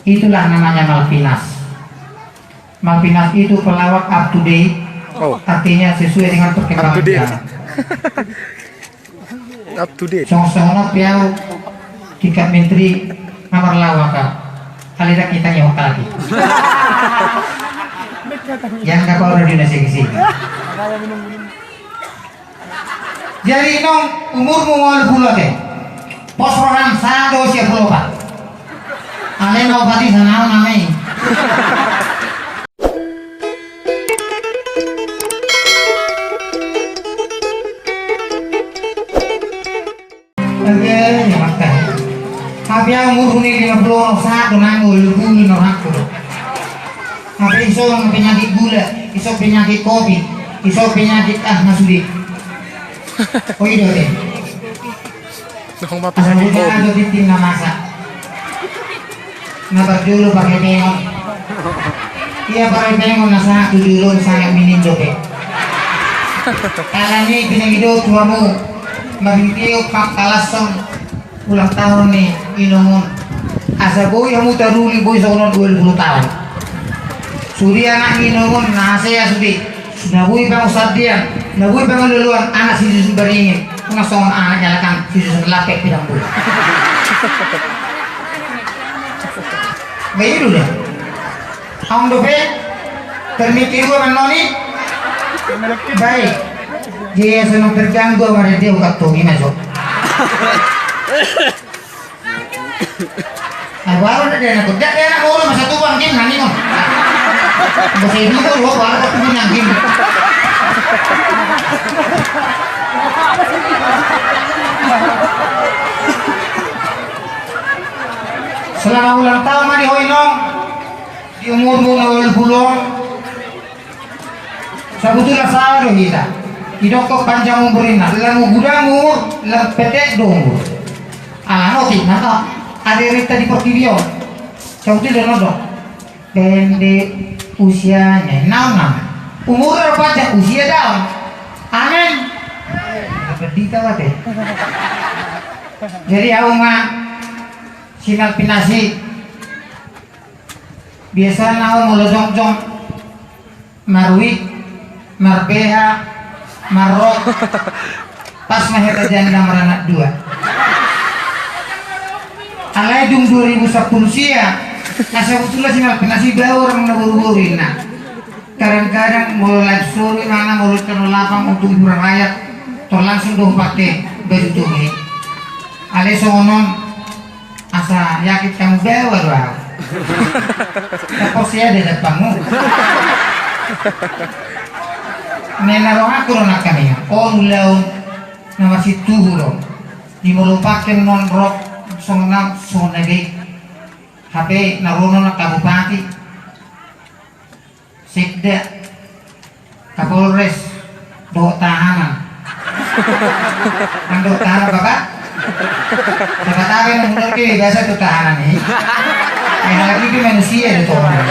Itulah namanya Malvinas. Malvinas itu pelawak up to date. Artinya sesuai dengan perkembangan zaman. Up to date. Song-songo piau tiga menteri nomor lawaka. Halida kita nyawa lagi. Yang gak kau radio nasi kisi. Jadi nong umurmu mau puluh ke. Pos program satu usia puluh pak. Ale nobati sana namai. Oke, ya makan. Tapi yang umur ini 50 satu nangul bulu norakku. Tapi iso penyakit gula, iso penyakit kopi, iso penyakit masudi. Oh iya deh. Asal kita ada di tim masak. Nabar dulu pakai pengon. Iya pakai pengon nasa dulu sangat minim dope. Kalau ini pinang tuamu, mabintio pak kalasong ulang tahun nih inumun. Asal boy kamu teruli boy sekolah 20 tahun. Suri anak inumun nase ya sudi. Nabui bang usadian, nabui bang luluan anak sisi beringin. Ngasong anak jalakan sisi lapek pidang boy. Baik dulu. Ang dope termikir gua menoni. Baik. Dia senang terganggu sama dia ukat togi masuk. Baru dia nak kerja dia nak urus masa tua mungkin nani mon. Masa itu gua baru aku punya game. Selama ulang tahun mah di Hoinong di umurmu 20 sebetulnya salah dong kita hidokok panjang umurina lamu gudamu lam petek dong ala noti nata ada rita di portfolio sebetulnya nodong pendek usianya 6 umur berapa usia daun amin berdita wate jadi aku mah sinal pinasi biasa naon mulojong-jong marwi marbeha marok pas maheta janda meranak 2 alai dung 2010 sia asa betulah sinal pinasi bawa orang naburu-burin nah kadang-kadang mau live story mana mau channel lapang untuk hiburan rakyat tor langsung dong pakai baju tuh alai sonon asa yakit kamu bawa doang apa sih ada depanmu nenaro aku nak kami on laun nama si tuhuro di melupakan non rock songnam sonage HP narono nak kabupati sekda kapolres do tahanan ando tahanan bapak siapa tahu yang menurut kita biasa itu tahanan nih yang lagi itu manusia itu orang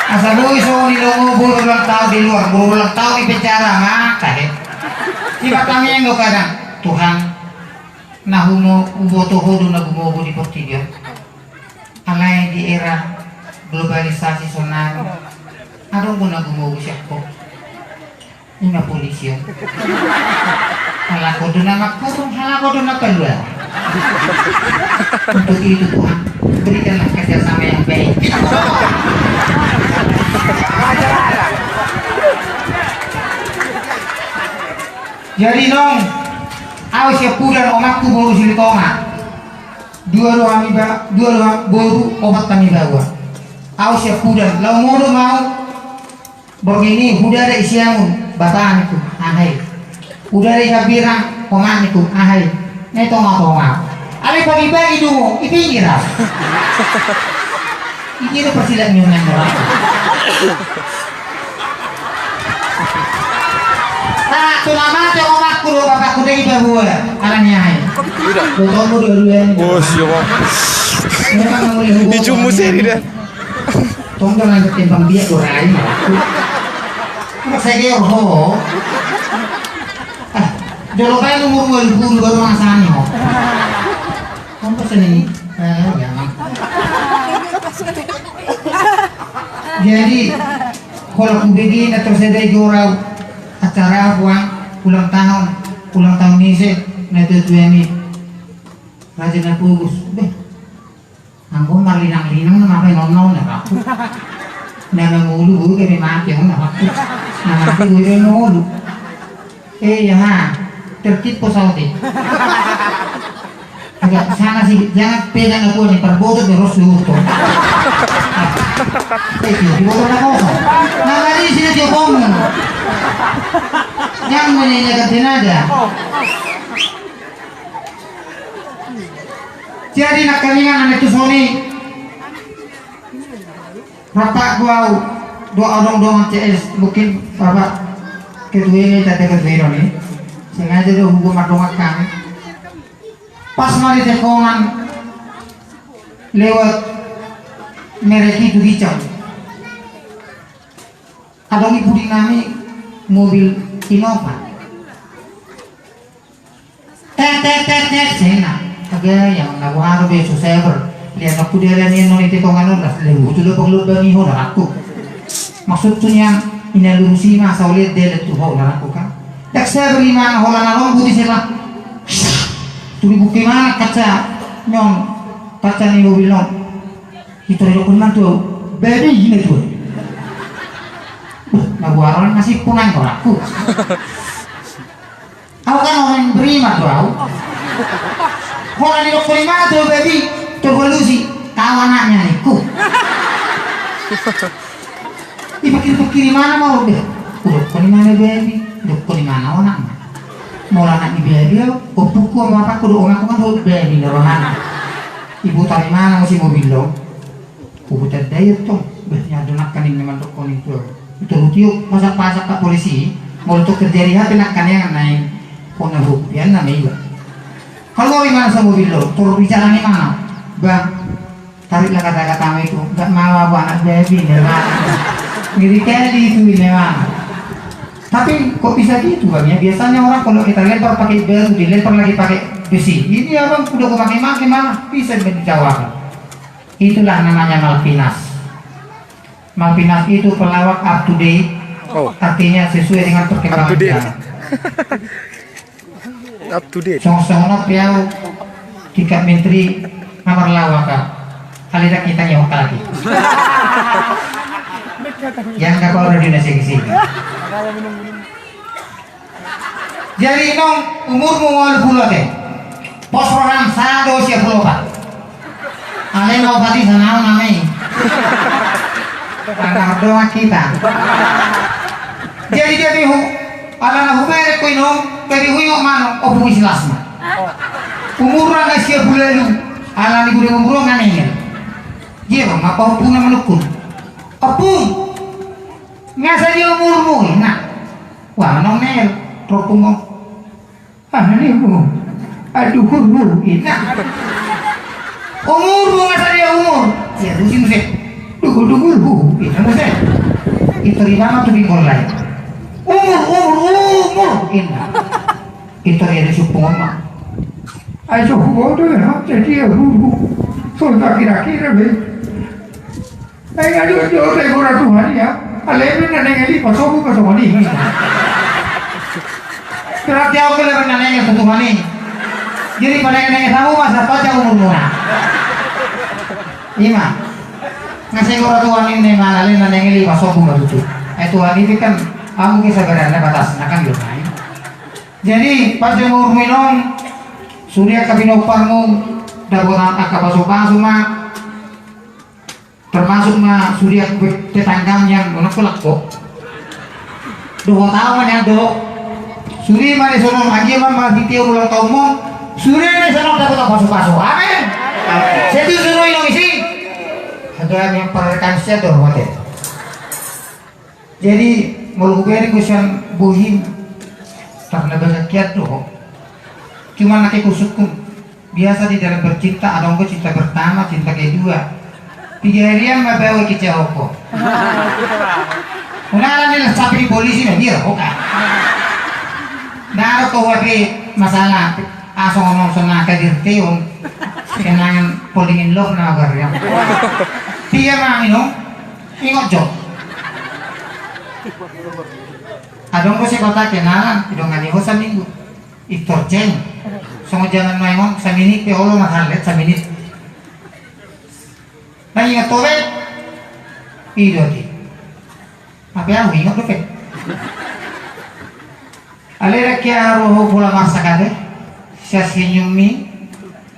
asal boy so nilongo berulang tahun di luar berulang tahun di penjara maka tiba kami yang gak kadang Tuhan nahumo uboto hodo nagumobo di portiga alay di era globalisasi sonaro adong ko nagumobo siya ko una polisi halako doon na magkurong halako doon na keluar untuk itu Tuhan berikanlah kerjasama yang baik. Jadi nong awas ya pudan omakku baru sini tonga dua baru obat kami bawa awas ya pudan lau mau begini udah ada isiamun bataan itu ahai udah ada kabirang oman itu ahai ini tonga ale pagi-pagi dulu ipinggir ini ada persilat nyunan nah tulama aja omakku lo bapakku dari bawa alanya hai betonmu dua-duanya Oh siapa memang mulai hubungan dicumu seri dah tonggal yang ketimbang dia dorai saya kira jolokai umur 20 baru masanya Apa seni? Jangan. Jadi kalau aku begini terus ada jorau acara ulang tahun ini na itu ini rajin na pugus deh anggo marlinang-linang na makai non na aku na nangulu gue kami mati na aku na mati gue nangulu ya tertib po sauti agak sana sih jangan pegang aku nih perbodoh terus luto itu dibodoh na kosong nah tadi sini dia ngomong yang menyanyikan tenaga jadi nak kalingan itu Sony bapak gua doa dong CS mungkin bapak kedua ini tadi kedua ini sengaja dia hukum adongan kami pas mari tekongan lewat merek itu hijau adong ibu dinami mobil Innova tet cina agak yang aku harus besok saya lihat aku dia lihat non itu kongan lah lewu tu lepas lupa ni hola aku maksudnya ini lurusi masa oleh dia tu hola aku kan tak saya beri mana hola nalong budi siapa tu dibuki mana kaca nyong kaca ni mobil non itu ada pun tu baby ini tu nah gua orang masih punang kau aku kan orang beriman tuh orang di dokter mana tuh baby tervolusi tahu anaknya niku dipikir-pikir mana mau deh dokter mana baby dokter mana anaknya mau anak di baby buku sama apa kudu orang aku kan tuh baby nerohana ibu tadi mana masih mobil lo buku terdaya tuh biasanya adunak kaning memang dokter itu betul-betul masak-masak pak polisi mau untuk terjadi hati nak kan yang naik kona buktian namanya kalau gimana sama mobil lo turun bicara nih mana bang tariklah kata-kata itu nggak mau anak baby ngiri kali itu memang tapi kok bisa gitu bang ya biasanya orang kalau kita lempar pakai batu dilempar lagi pakai besi ini abang udah gue pakai mana bisa dijawab itulah namanya Malvinas itu pelawak up to date, artinya sesuai dengan perkembangan zaman. Up to date. Song-songna piau tingkat menteri nomor lawaka. Kali kita nyawa lagi. Yang kapal udah dinasi ke sini. Jadi nong umurmu mau puluh teh. Pos program sado siap puluh pak. Ale mau pati sana namai. Anak doa kita. Jadi ala na humere ko inom dari huyo mano o buwis lasma. Umurang ay siya bulalo. Ala ni gure umurong nanay. Jero mapaupo na manukun. Apung. Nga sa di umur mo na. Wa nong nel tropong mo. Ano ni mo? Aduh mo ina. Umur mo nga sa di umur. Jero sinse. Dugur ina mo se. Iterima tu bingol lain. Umur ina. Iterima supong ma. Ayo bodoh ya, jadi huru. Soalnya kira-kira be. Ayo jodoh orang Tuhan ya. Alevin nanengeli pasobu pasomani. Kerap jauh ke level nanengel pasomani. Jadi pada nanengel kamu masa pacar umur muna. Ima. Ngasih orang Tuhan ini mangalin nanengeli pasobu matutu. Tuhan ini kan kamu kisah berada batas nakan gitu. Jadi pas umur minum surya kabinoparmu daburan akabaso-baso ma termasuk ma surya tetanggam yang menolak kok 2 tahun yang do surya mari sono lagi mama ditio ulang tahun mo surya ni sono dapat baso-baso amin jadi suruh ini isi ada yang perrekan saya do hotel jadi mulugeri kusan buhim karena banyak kiat doh cuma nanti kusukun biasa di dalam bercinta ada enggak cinta pertama cinta kedua 3 harian mabawa kita hoko unalan nila sabi di polisi na dia hoka naro ko wabi masalah aso ngomong sana kadirte kenangan falling in love na agar yang tiga mang inong ingot jok adong ko si kota kenalan idong ngani ko sa minggu itorjeng songo jangan maingong sa minit pe olo mahalet sa minit na ingat tobe ido di apa yang ingat tobe alera kya roho pula masa kade siya senyumi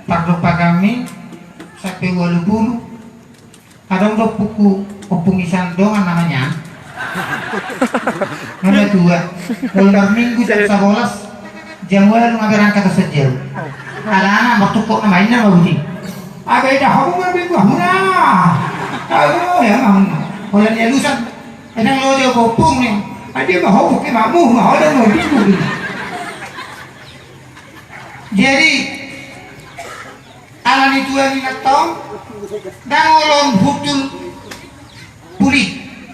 paglupa kami sampai 80 kadang do puku opung isan doang namanya nomor 2 dalam minggu jam 11 jam 8 ngaberangkat ke sejauh anak-anak waktu kok namanya apa budi ada dah aku minggu huna aduh ya kalau dia lusan kadang lo dia kopung nih ada mau ke mamu mau ada mau minggu jadi alam itu yang ingatong dan olong hudul pulih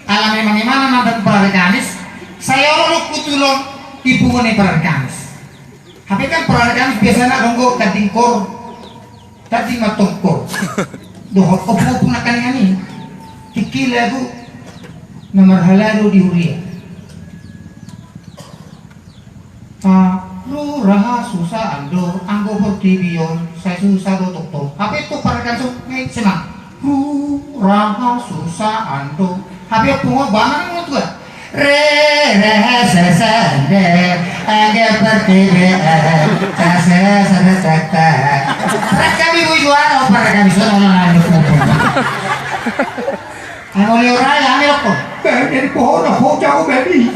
alam memang gimana mantan Pararekanis saya orang kutulong ipungan Pararekanis tapi kan Pararekanis biasanya donggo katingkor tadi matongkor dohot opung nak kan ini tikil lagu nomor halado di huria lu raha susah ando anggo bertibion saya susah do tok apa itu para kansung ngai senang lu raha susah ando apa pungo bangan mo tuh re se se de angge bertibion se se takta mereka bibu juara para kami sono nanu amo le ora ya me lo ko dari pohon ho jago baby